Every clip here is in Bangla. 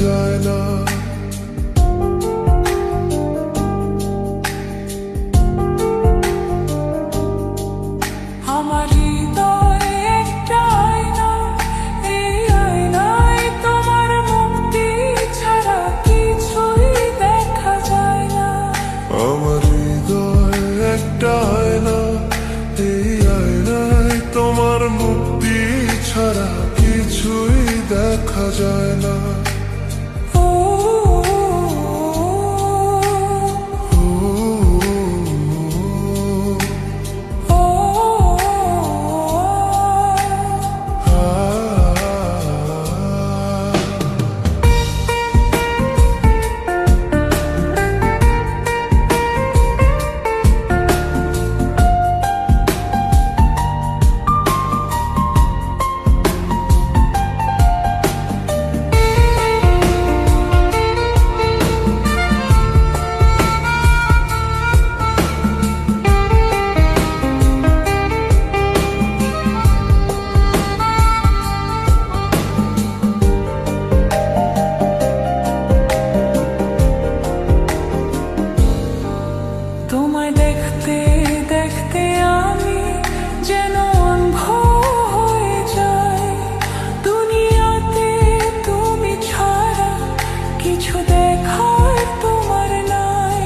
যায় না। আমার হৃদয় একটা আয়না, এই আয়নায় তোমার মুক্তি ছাড়া কিছুই দেখা যায় না। আমার হৃদয় একটা আয়না, এই আয়নায় তোমার মুক্তি ছাড়া কিছুই দেখা যায় না। ও তোমায় দেখতে দেখতে আমি যেন অন্ধ হয়ে যাই। দুনিয়াতে তুমি ছাড়া কিছু দেখার তোমার নাই।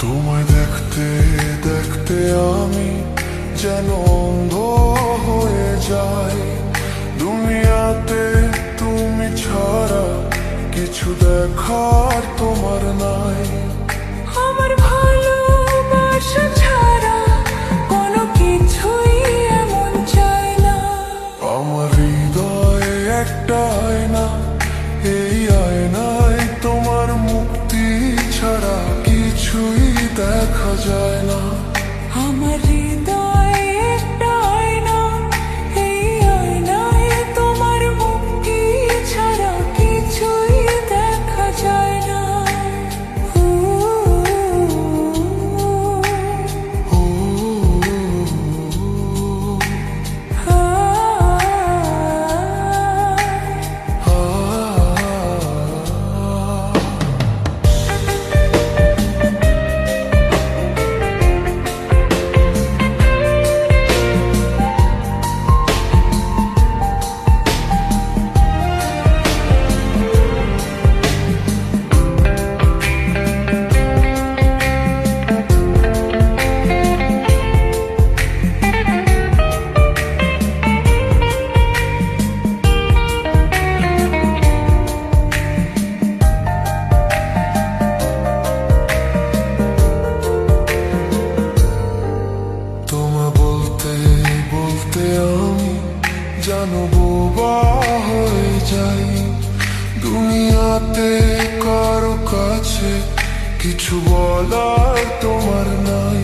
তোমায় দেখতে দেখতে আমি যেন অন্ধ হয়ে যাই। দুনিয়াতে তুমি ছাড়া কিছু দেখার তোমার নাই। আমার ভালোবাসা ছাড়া কোনো কিছুই এমন চাই না। আমার হৃদয় একটা আয়না, এই আয়নায় তোমার মুক্তি ছাড়া কিছুই দেখা যায় না। আমার হৃদয় একটা আয়না, এই আয়নায় তোমার মুক্তি ছাড়া কিছুই দেখা যায় না। ও আমি জানো বোবা হয়ে যাই। দুনিয়াতে কারো কাছে কিছু বলার তোমার নাই।